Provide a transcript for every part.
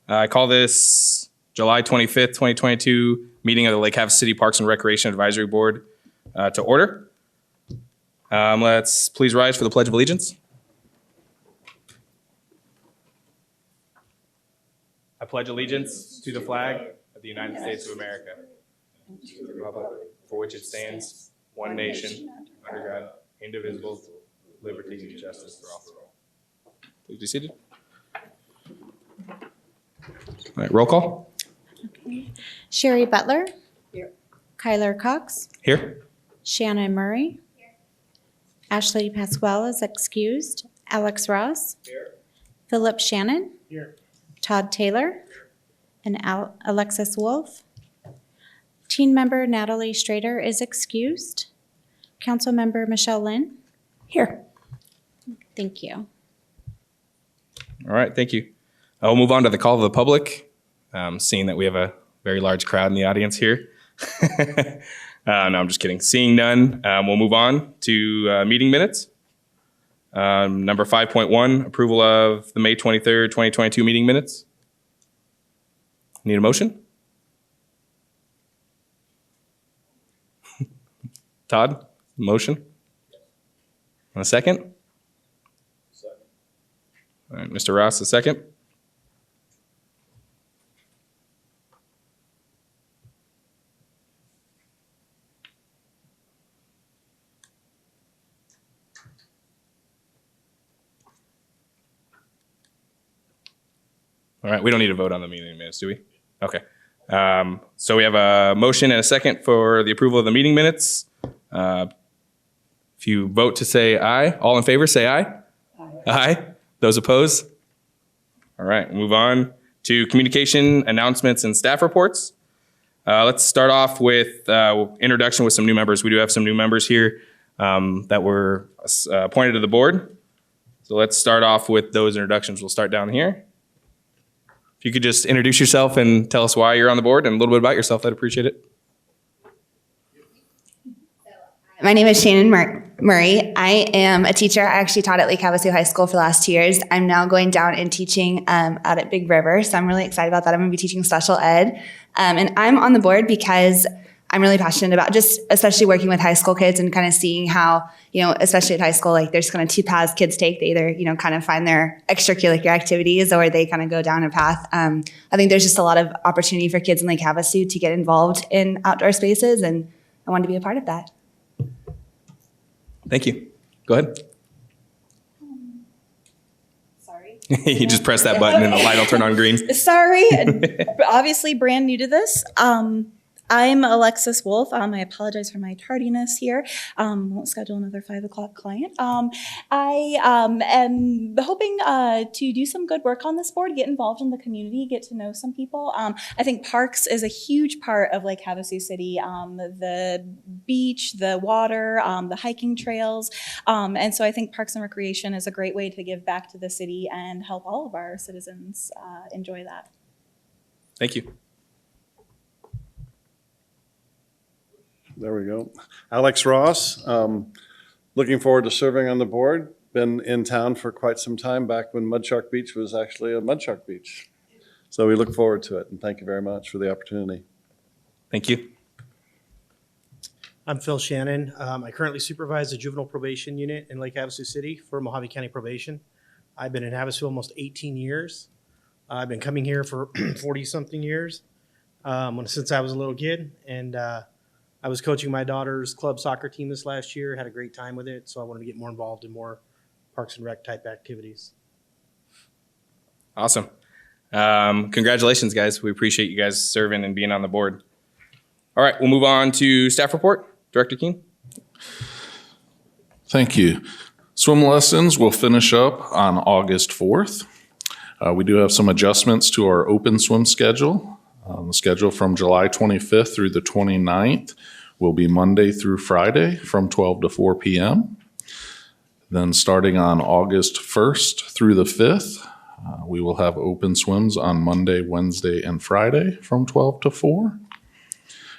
I call this July 25th, 2022 meeting of the Lake Havasu City Parks and Recreation Advisory Board to order. Let's please rise for the Pledge of Allegiance. I pledge allegiance to the flag of the United States of America, and to the republic for which it stands, one nation, under God, indivisible, with liberty and justice for all. Please be seated. All right, roll call. Okay. Sherry Butler. Here. Kyler Cox. Here. Shannon Murray. Here. Ashley Pasquale is excused. Alex Ross. Here. Philip Shannon. Here. Todd Taylor. Here. And Alexis Wolf. Teen member Natalie Strader is excused. Council member Michelle Lynn. Here. Thank you. All right, thank you. We'll move on to the call of the public, seeing that we have a very large crowd in the audience here. No, I'm just kidding. Seeing none, we'll move on to meeting minutes. Number 5.1, approval of the May 23rd, 2022 meeting minutes. Need a motion? Todd, motion? And a second? Second. All right, Mr. Ross, a second. All right, we don't need to vote on the meeting minutes, do we? Okay. So we have a motion and a second for the approval of the meeting minutes. If you vote to say aye, all in favor, say aye. Aye. Aye. Those opposed? All right, we'll move on to communication, announcements, and staff reports. Let's start off with introduction with some new members. We do have some new members here that were appointed to the board. So let's start off with those introductions. We'll start down here. If you could just introduce yourself and tell us why you're on the board and a little bit about yourself, I'd appreciate it. My name is Shannon Murray. I am a teacher. I actually taught at Lake Havasu High School for the last 2 years. I'm now going down and teaching out at Big River, so I'm really excited about that. I'm going to be teaching special ed. And I'm on the board because I'm really passionate about just especially working with high school kids and kind of seeing how, especially at high school, like there's kind of two paths kids take. They either, kind of find their extracurricular activities or they kind of go down a path. I think there's just a lot of opportunity for kids in Lake Havasu to get involved in outdoor spaces, and I wanted to be a part of that. Thank you. Go ahead. Sorry. You just press that button and the light will turn on green. Sorry. Obviously brand new to this. I'm Alexis Wolf. I apologize for my tardiness here. Won't schedule another 5 o'clock client. I am hoping to do some good work on this board, get involved in the community, get to know some people. I think parks is a huge part of Lake Havasu City. The beach, the water, the hiking trails. And so I think Parks and Recreation is a great way to give back to the city and help all of our citizens enjoy that. Thank you. There we go. Alex Ross, looking forward to serving on the board. Been in town for quite some time, back when Mud Shark Beach was actually a Mud Shark Beach. So we look forward to it, and thank you very much for the opportunity. Thank you. I'm Phil Shannon. I currently supervise the juvenile probation unit in Lake Havasu City for Mojave County Probation. I've been in Havasu almost 18 years. I've been coming here for 40-something years since I was a little kid, and I was coaching my daughter's club soccer team this last year, had a great time with it, so I wanted to get more involved in more Parks and Rec type activities. Awesome. Congratulations, guys. We appreciate you guys serving and being on the board. All right, we'll move on to staff report. Director Keene. Thank you. Swim lessons will finish up on August 4th. We do have some adjustments to our open swim schedule. The schedule from July 25th through the 29th will be Monday through Friday from 12 to 4 p.m. Then starting on August 1st through the 5th, we will have open swims on Monday, Wednesday, and Friday from 12 to 4.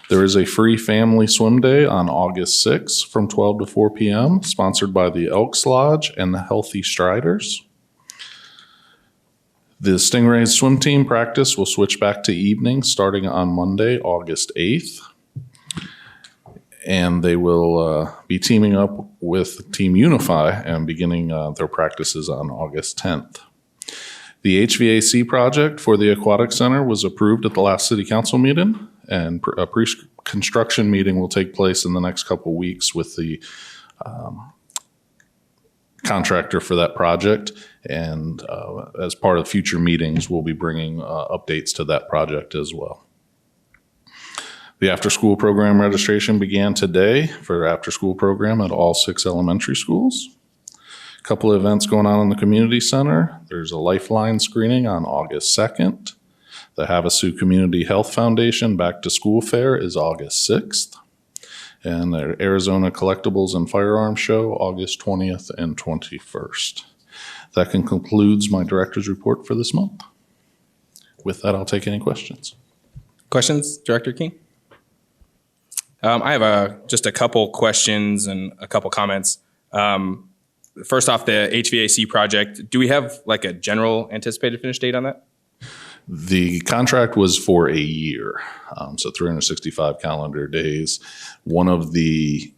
There is a free family swim day on August 6th from 12 to 4 p.m., sponsored by the Elks Lodge and the Healthy Striders. The Stingrays swim team practice will switch back to evening starting on Monday, August 8th. And they will be teaming up with Team Unify and beginning their practices on August 10th. The HVAC project for the Aquatic Center was approved at the last City Council meeting, and a pre-construction meeting will take place in the next couple weeks with the contractor for that project. And as part of future meetings, we'll be bringing updates to that project as well. The after-school program registration began today for after-school program at all 6 elementary schools. A couple of events going on in the community center. There's a Lifeline screening on August 2nd. The Havasu Community Health Foundation Back to School Fair is August 6th. And the Arizona Collectibles and Firearms Show, August 20th and 21st. That concludes my director's report for this month. With that, I'll take any questions. Questions, Director King? I have just a couple questions and a couple comments. First off, the HVAC project, do we have like a general anticipated finish date on that? The contract was for a year, so 365 calendar days. One of the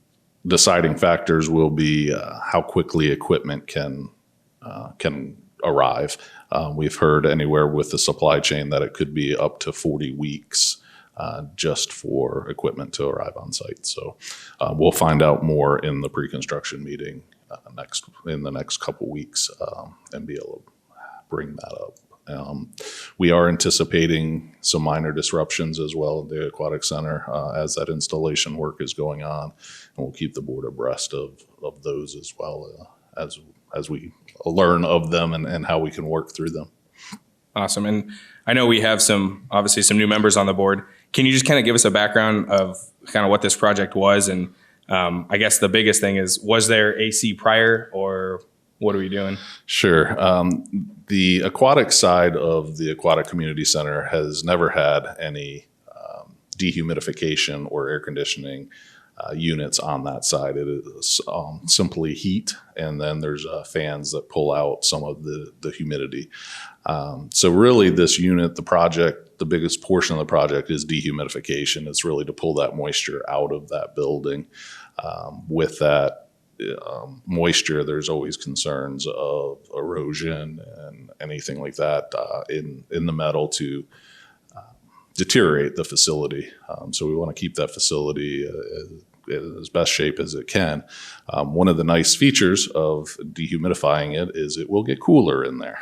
deciding factors will be how quickly equipment can arrive. We've heard anywhere with the supply chain that it could be up to 40 weeks just for equipment to arrive on site. So we'll find out more in the pre-construction meeting in the next couple weeks and be able to bring that up. We are anticipating some minor disruptions as well at the Aquatic Center as that installation work is going on, and we'll keep the board abreast of those as well as we learn of them and how we can work through them. Awesome. And I know we have obviously some new members on the board. Can you just kind of give us a background of kind of what this project was? And I guess the biggest thing is, was there AC prior, or what are we doing? Sure. The aquatic side of the Aquatic Community Center has never had any dehumidification or air conditioning units on that side. It is simply heat, and then there's fans that pull out some of the humidity. So really this unit, the biggest portion of the project is dehumidification. It's really to pull that moisture out of that building. With that moisture, there's always concerns of erosion and anything like that in the metal to deteriorate the facility. So we want to keep that facility as best shape as it can. One of the nice features of dehumidifying it is it will get cooler in there.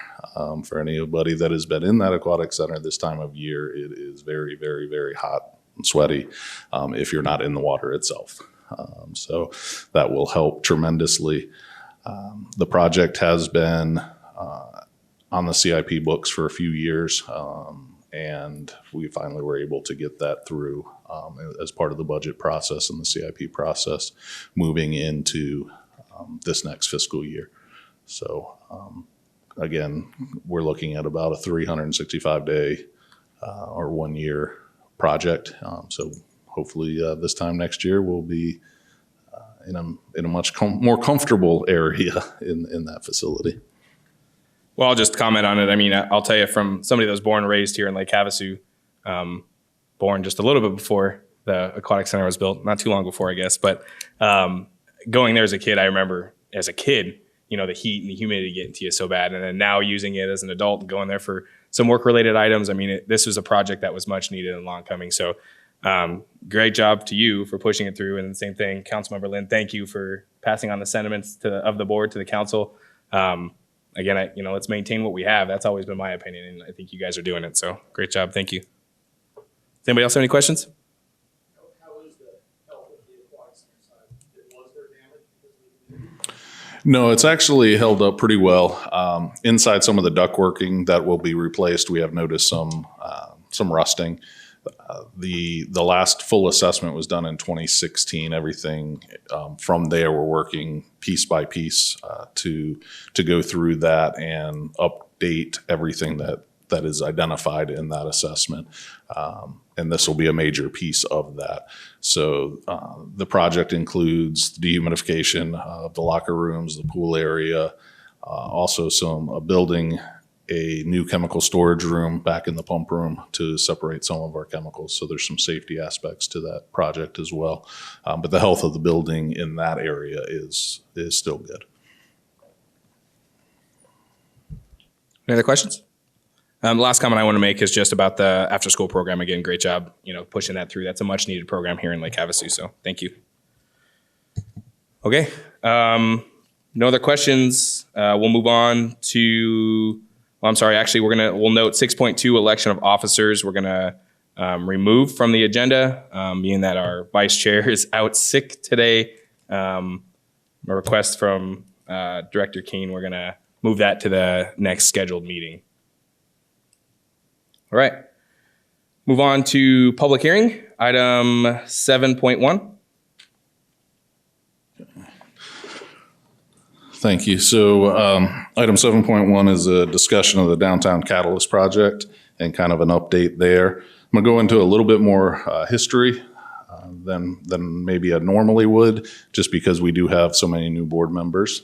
For anybody that has been in that aquatic center this time of year, it is very, very, very hot and sweaty if you're not in the water itself. So that will help tremendously. The project has been on the CIP books for a few years, and we finally were able to get that through as part of the budget process and the CIP process moving into this next fiscal year. So again, we're looking at about a 365-day or 1 year project. So hopefully this time next year we'll be in a much more comfortable area in that facility. Well, I'll just comment on it. I mean, I'll tell you, from somebody that was born and raised here in Lake Havasu, born just a little bit before the Aquatic Center was built, not too long before, I guess. But going there as a kid, I remember as a kid, the heat and the humidity getting to you so bad. And then now using it as an adult and going there for some work-related items. I mean, this was a project that was much needed and long coming. So great job to you for pushing it through. And the same thing, Councilmember Lynn, thank you for passing on the sentiments of the board to the council. Again, let's maintain what we have. That's always been my opinion, and I think you guys are doing it. So great job. Thank you. Does anybody else have any questions? How is the health of the aquatic center side? Was there damage? No, it's actually held up pretty well. Inside some of the ductworking that will be replaced, we have noticed some rusting. The last full assessment was done in 2016. Everything from there, we're working piece by piece to go through that and update everything that is identified in that assessment. And this will be a major piece of that. So the project includes dehumidification of the locker rooms, the pool area, also a building a new chemical storage room back in the pump room to separate some of our chemicals. So there's some safety aspects to that project as well. But the health of the building in that area is still good. Any other questions? The last comment I want to make is just about the after-school program. Again, great job, pushing that through. That's a much-needed program here in Lake Havasu, so thank you. Okay, no other questions. We'll move on to, actually, we'll note 6.2, election of officers. We're gonna remove from the agenda, being that our vice chair is out sick today. A request from Director Keene, we're gonna move that to the next scheduled meeting. All right, move on to public hearing, item 7.1. Thank you. So item 7.1 is a discussion of the Downtown Catalyst project and kind of an update there. I'm going to go into a little bit more history than maybe I normally would, just because we do have so many new board members.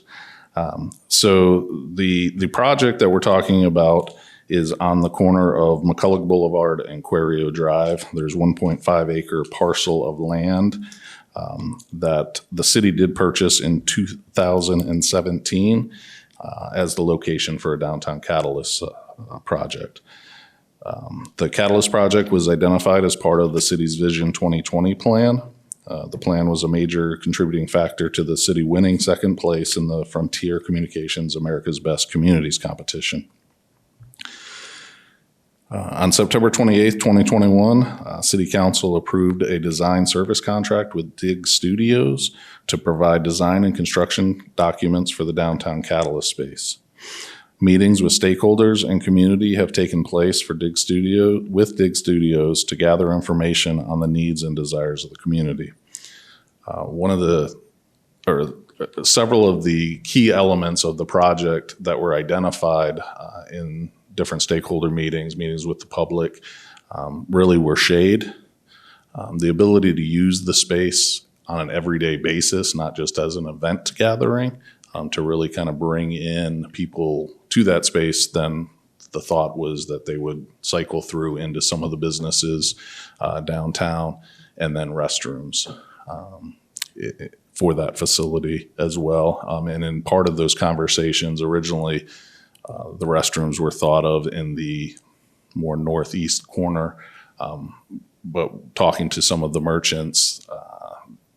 So the project that we're talking about is on the corner of McCulloch Boulevard and Quarrio Drive. There's 1.5 acre parcel of land that the city did purchase in 2017 as the location for a downtown catalyst project. The catalyst project was identified as part of the city's Vision 2020 plan. The plan was a major contributing factor to the city winning second place in the Frontier Communications America's Best Communities competition. On September 28th, 2021, City Council approved a design service contract with Dig Studios to provide design and construction documents for the downtown catalyst space. Meetings with stakeholders and community have taken place with Dig Studios to gather information on the needs and desires of the community. Several of the key elements of the project that were identified in different stakeholder meetings with the public, really were shade, the ability to use the space on an everyday basis, not just as an event gathering, to really kind of bring in people to that space. Then the thought was that they would cycle through into some of the businesses downtown, and then restrooms for that facility as well. And in part of those conversations originally, the restrooms were thought of in the more northeast corner, but talking to some of the merchants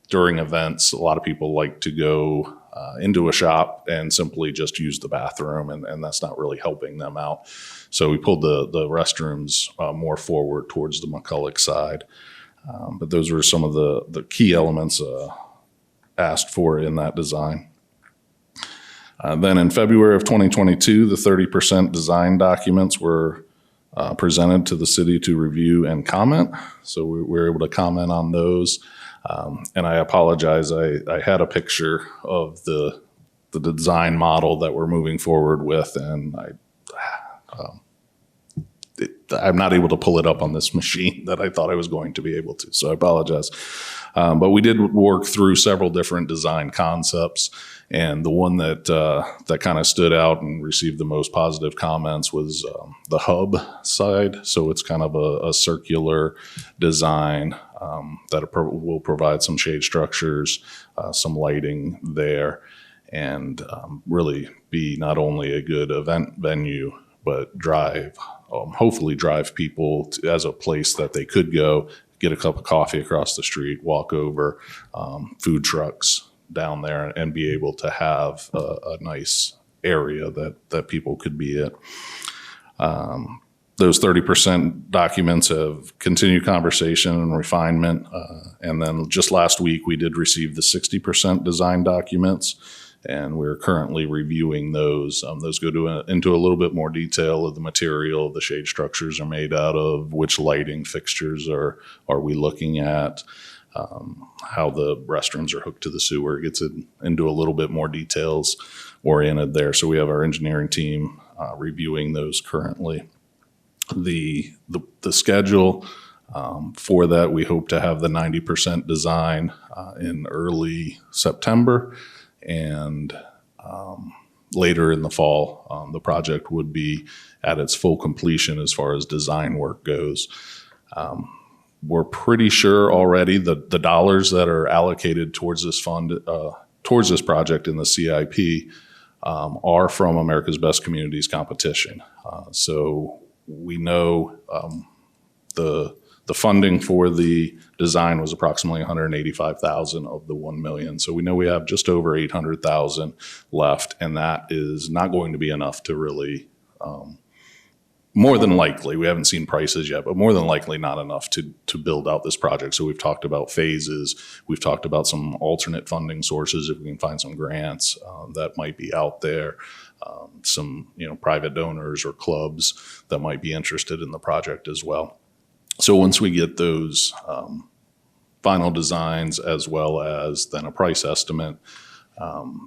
during events, a lot of people like to go into a shop and simply just use the bathroom, and that's not really helping them out. So we pulled the restrooms more forward towards the McCulloch side. But those were some of the key elements asked for in that design. Then in February of 2022, the 30% design documents were presented to the city to review and comment. So we were able to comment on those. And I apologize, I had a picture of the design model that we're moving forward with, and I'm not able to pull it up on this machine that I thought I was going to be able to, so I apologize. But we did work through several different design concepts, and the one that kind of stood out and received the most positive comments was the hub side. So it's kind of a circular design that will provide some shade structures, some lighting there, and really be not only a good event venue, but hopefully drive people as a place that they could go, get a cup of coffee across the street, walk over, food trucks down there, and be able to have a nice area that people could be at. Those 30% documents have continued conversation and refinement. And then just last week, we did receive the 60% design documents, and we're currently reviewing those. Those go into a little bit more detail of the material the shade structures are made out of, which lighting fixtures are we looking at, how the restrooms are hooked to the sewer. It gets into a little bit more details oriented there. So we have our engineering team reviewing those currently. The schedule for that, we hope to have the 90% design in early September, and later in the fall, the project would be at its full completion as far as design work goes. We're pretty sure already the dollars that are allocated towards this fund, towards this project in the CIP, are from America's Best Communities competition. So we know the funding for the design was approximately $185,000 of the $1 million. So we know we have just over $800,000 left, and that is not going to be enough to really, more than likely, we haven't seen prices yet, but more than likely not enough to build out this project. So we've talked about phases. We've talked about some alternate funding sources if we can find some grants that might be out there. Some private donors or clubs that might be interested in the project as well. So once we get those final designs as well as then a price estimate,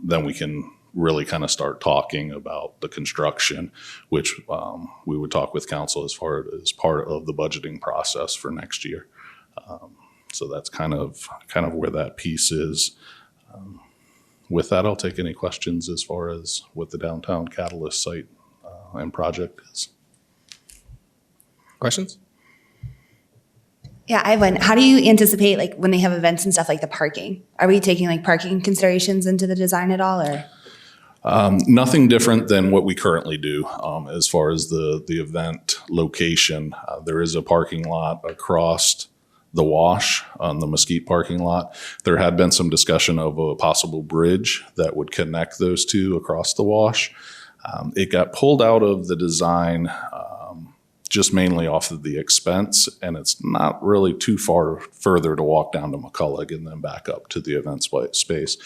then we can really kind of start talking about the construction, which we would talk with council as far as part of the budgeting process for next year. So that's kind of where that piece is. With that, I'll take any questions as far as what the downtown Catalyst site and project is. Questions? Yeah, I have one. How do you anticipate, like, when they have events and stuff, like the parking? Are we taking like parking considerations into the design at all, or? Nothing different than what we currently do as far as the event location. There is a parking lot across the wash on the Mesquite parking lot. There had been some discussion of a possible bridge that would connect those two across the wash. It got pulled out of the design just mainly off of the expense, and it's not really too far further to walk down to McCullough and then back up to the event space.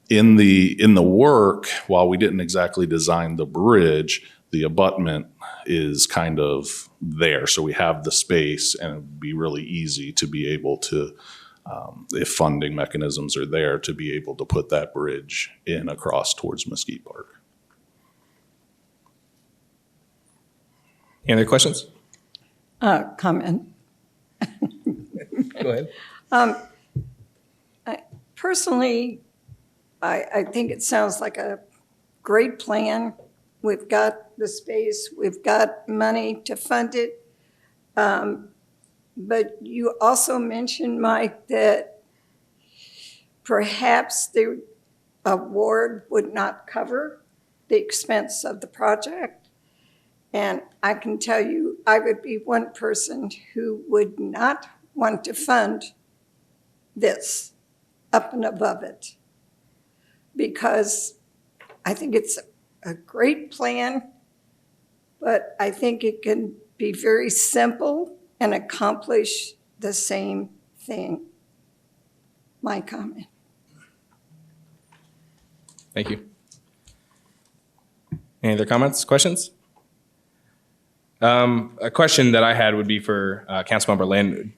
In the work, while we didn't exactly design the bridge, the abutment is kind of there. So we have the space, and it would be really easy to be able to, if funding mechanisms are there, to be able to put that bridge in across towards Mesquite Park. Any other questions? Comment. Go ahead. Personally, I think it sounds like a great plan. We've got the space, we've got money to fund it. But you also mentioned, Mike, that perhaps the award would not cover the expense of the project. And I can tell you, I would be one person who would not want to fund this up and above it, because I think it's a great plan, but I think it can be very simple and accomplish the same thing. My comment. Thank you. Any other comments, questions? A question that I had would be for Councilmember Lynn.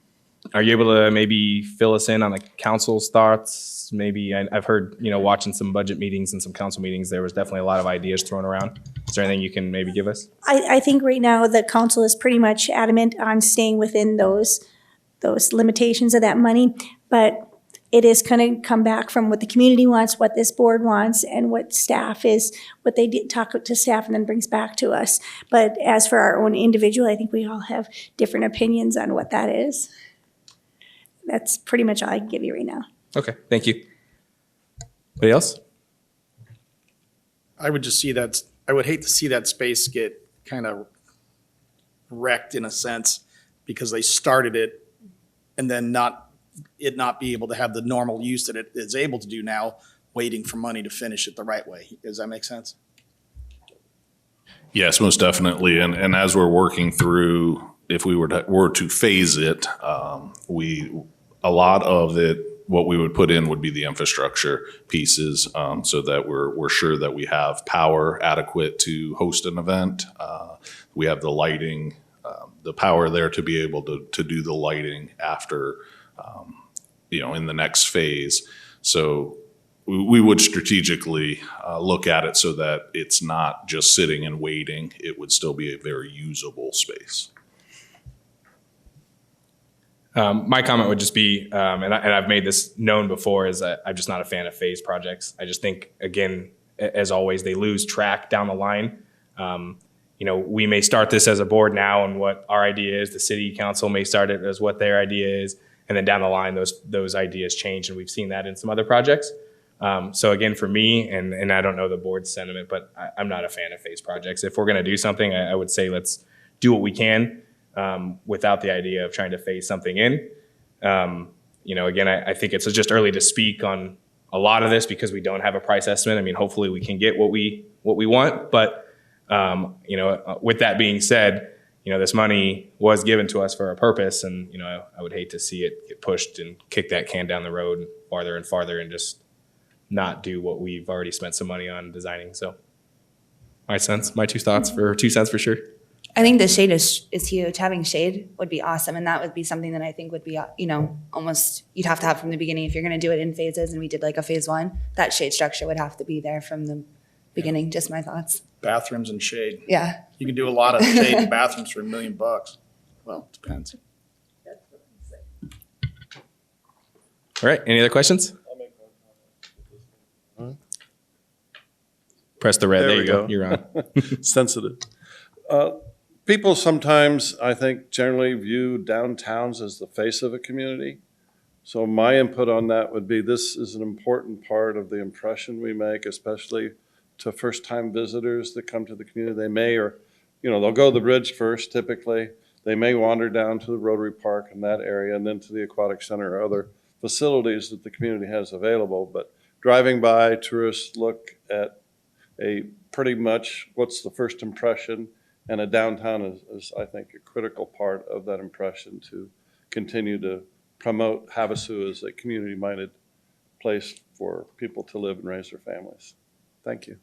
Are you able to maybe fill us in on the council's thoughts? Maybe I've heard, watching some budget meetings and some council meetings, there was definitely a lot of ideas thrown around. Is there anything you can maybe give us? I think right now the council is pretty much adamant on staying within those limitations of that money, but it is going to come back from what the community wants, what this board wants, and what staff is, what they talk to staff and then brings back to us. But as for our own individual, I think we all have different opinions on what that is. That's pretty much all I can give you right now. Okay, thank you. Anybody else? I would just see that, I would hate to see that space get kind of wrecked in a sense, because they started it and then not be able to have the normal use that it is able to do now, waiting for money to finish it the right way. Does that make sense? Yes, most definitely. And as we're working through, if we were to phase it, a lot of it, what we would put in would be the infrastructure pieces, so that we're sure that we have power adequate to host an event. We have the lighting, the power there to be able to do the lighting after, in the next phase. So we would strategically look at it so that it's not just sitting and waiting. It would still be a very usable space. My comment would just be, and I've made this known before, is that I'm just not a fan of phase projects. I just think, again, as always, they lose track down the line. We may start this as a board now and what our idea is. The city council may start it as what their idea is. And then down the line, those ideas change. And we've seen that in some other projects. So again, for me, and I don't know the board's sentiment, but I'm not a fan of phase projects. If we're going to do something, I would say let's do what we can without the idea of trying to phase something in. Again, I think it's just early to speak on a lot of this because we don't have a price estimate. I mean, hopefully we can get what we want, but with that being said, this money was given to us for a purpose, and I would hate to see it get pushed and kick that can down the road farther and farther and just not do what we've already spent some money on designing. So my 2 cents for sure. I think the shade is huge. Having shade would be awesome, and that would be something that I think would be, almost you'd have to have from the beginning if you're going to do it in phases. And we did like a phase 1. That shade structure would have to be there from the beginning. Just my thoughts. Bathrooms and shade. Yeah. You can do a lot of shade in bathrooms for $1 million. Well, depends. All right. Any other questions? Press the red. There you go. You're on. Sensitive. People sometimes, I think, generally view downtowns as the face of a community. So my input on that would be this is an important part of the impression we make, especially to first-time visitors that come to the community. They may, they'll go to the bridge first typically. They may wander down to the Rotary Park in that area and then to the Aquatic Center or other facilities that the community has available. But driving by, tourists look at a pretty much what's the first impression, and a downtown is, I think, a critical part of that impression to continue to promote Havasu as a community-minded place for people to live and raise their families. Thank you.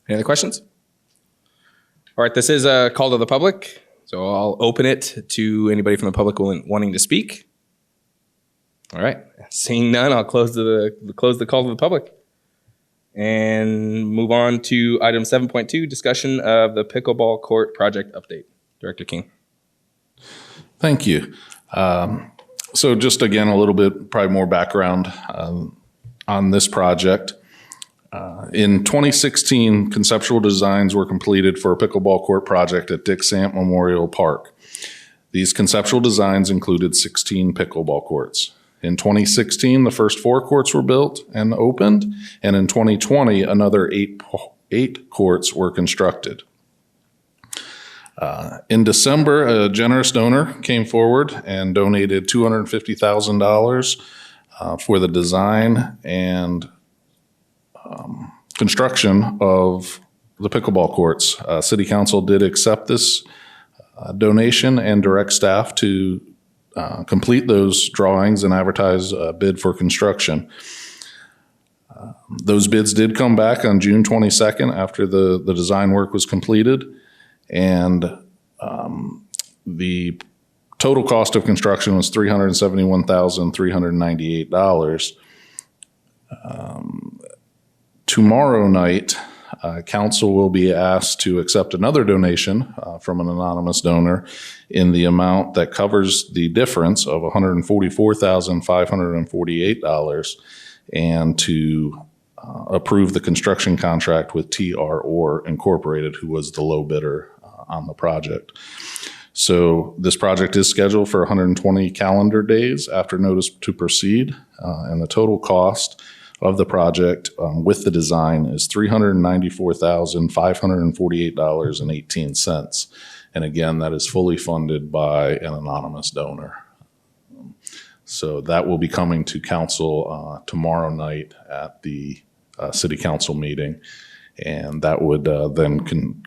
Any other questions? All right, this is a call to the public, so I'll open it to anybody from the public wanting to speak. All right, seeing none, I'll close the call to the public and move on to item 7.2, discussion of the pickleball court project update. Director King. Thank you. So just again, a little bit, probably more background on this project. In 2016, conceptual designs were completed for a pickleball court project at Dixon Memorial Park. These conceptual designs included 16 pickleball courts. In 2016, the first 4 courts were built and opened, and in 2020, another 8 courts were constructed. In December, a generous donor came forward and donated $250,000 for the design and construction of the pickleball courts. City Council did accept this donation and direct staff to complete those drawings and advertise a bid for construction. Those bids did come back on June 22nd after the design work was completed, and the total cost of construction was $371,398. Tomorrow night, council will be asked to accept another donation from an anonymous donor in the amount that covers the difference of $144,548 and to approve the construction contract with TR Orr Incorporated, who was the low bidder on the project. So this project is scheduled for 120 calendar days after notice to proceed, and the total cost of the project with the design is $394,548.18. And again, that is fully funded by an anonymous donor. So that will be coming to council tomorrow night at the city council meeting. And that would then,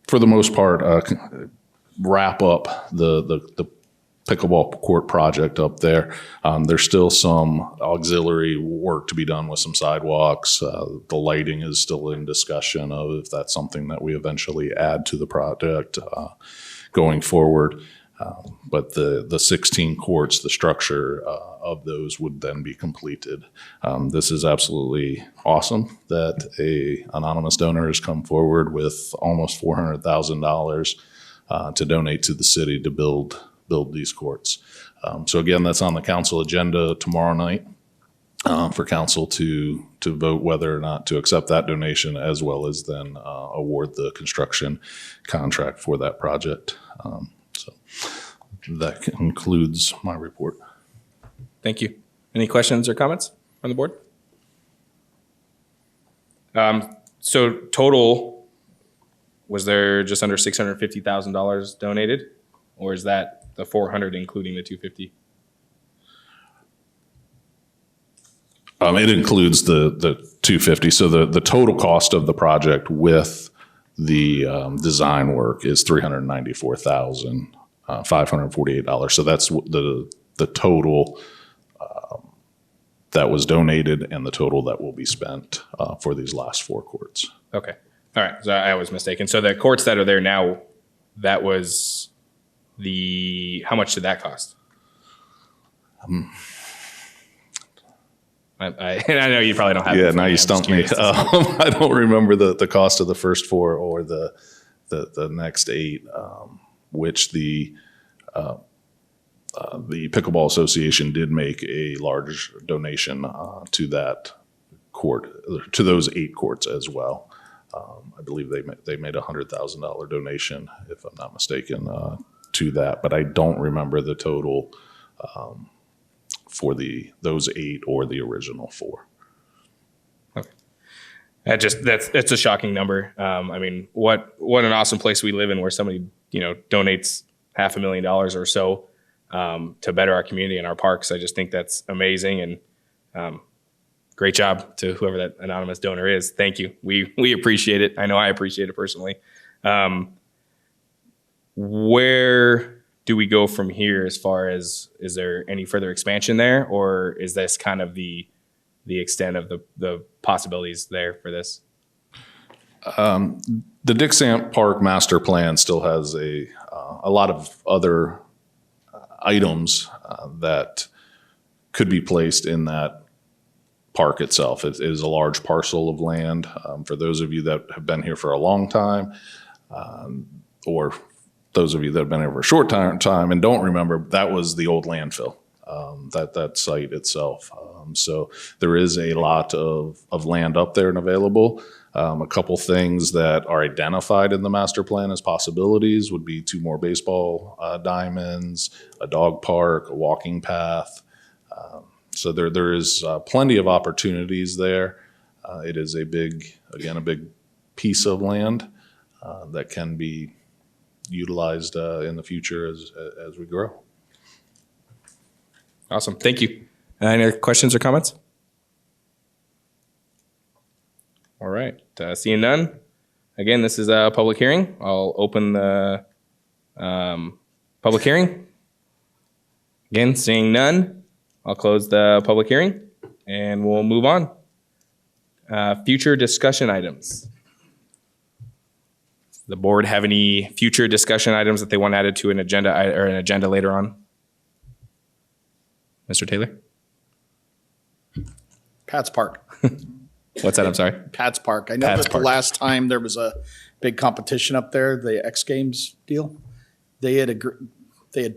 for the most part, wrap up the pickleball court project up there. There's still some auxiliary work to be done with some sidewalks. The lighting is still in discussion of if that's something that we eventually add to the project going forward. But the 16 courts, the structure of those would then be completed. This is absolutely awesome that a anonymous donor has come forward with almost $400,000 to donate to the city to build these courts. So again, that's on the council agenda tomorrow night. for council to vote whether or not to accept that donation, as well as then award the construction contract for that project. So that concludes my report. Thank you. Any questions or comments from the board? So total, was there just under $650,000 donated, or is that the 400 including the 250? It includes the 250. So the total cost of the project with the design work is $394,548. So that's the total that was donated and the total that will be spent for these last 4 courts. Okay. All right. So I was mistaken. So the courts that are there now, that was how much did that cost? I know you probably don't have. Yeah, now you stumped me. I don't remember the cost of the first 4 or the next 8, which the Pickleball Association did make a large donation to that court, to those 8 courts as well. I believe they made a $100,000 donation, if I'm not mistaken, to that. But I don't remember the total for those 8 or the original 4. Okay. That's a shocking number. I mean, what an awesome place we live in, where somebody donates $500,000 or so to better our community and our parks. I just think that's amazing, and great job to whoever that anonymous donor is. Thank you. We appreciate it. I know I appreciate it personally. Where do we go from here as far as, is there any further expansion there, or is this kind of the extent of the possibilities there for this? The Dixon Park master plan still has a lot of other items that could be placed in that park itself. It is a large parcel of land. For those of you that have been here for a long time, or those of you that have been here for a short time and don't remember, that was the old landfill, that site itself. So there is a lot of land up there and available. A couple things that are identified in the master plan as possibilities would be 2 more baseball diamonds, a dog park, a walking path. So there is plenty of opportunities there. It is a big piece of land that can be utilized in the future as we grow. Awesome. Thank you. Any other questions or comments? All right. Seeing none. Again, this is a public hearing. I'll open the public hearing. Again, seeing none, I'll close the public hearing and we'll move on. Future discussion items. Does the board have any future discussion items that they want added to an agenda later on? Mr. Taylor? Pat's Park. What's that? I'm sorry. Pat's Park. I know Pat's that Park. the last time there was a big competition up there, the X Games deal, they had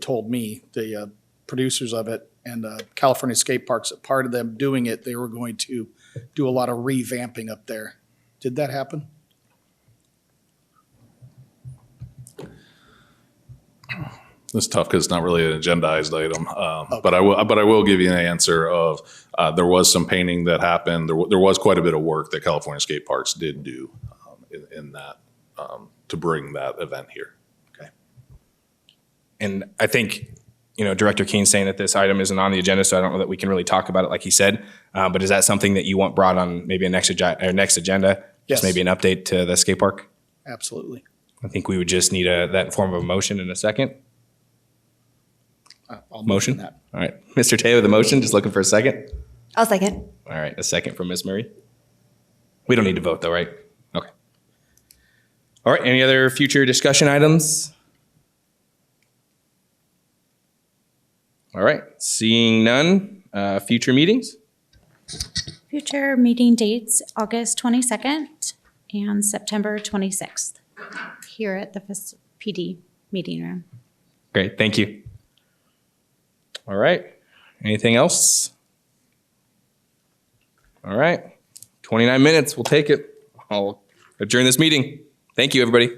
told me, the producers of it and California Skate Parks, that part of them doing it, they were going to do a lot of revamping up there. Did that happen? It's tough because it's not really an agendized item, but I will give you an answer of there was some painting that happened. There was quite a bit of work that California Skate Parks did do in that to bring that event here. Okay. And I think, Director Keene's saying that this item isn't on the agenda, so I don't know that we can really talk about it like he said. But is that something that you want brought on maybe a next agenda? Yes. Just maybe an update to the skate park? Absolutely. I think we would just need that in form of a motion in a second. I'll Motion? that. All right. Mr. Taylor, the motion, just looking for a second. I'll second. All right. A second from Ms. Murray. We don't need to vote though, right? Okay. All right. Any other future discussion items? All right. Seeing none. Future meetings? Future meeting dates, August 22nd and September 26th, here at the PD meeting room. Great. Thank you. All right. Anything else? All right. 29 minutes. We'll take it. I'll adjourn this meeting. Thank you, everybody.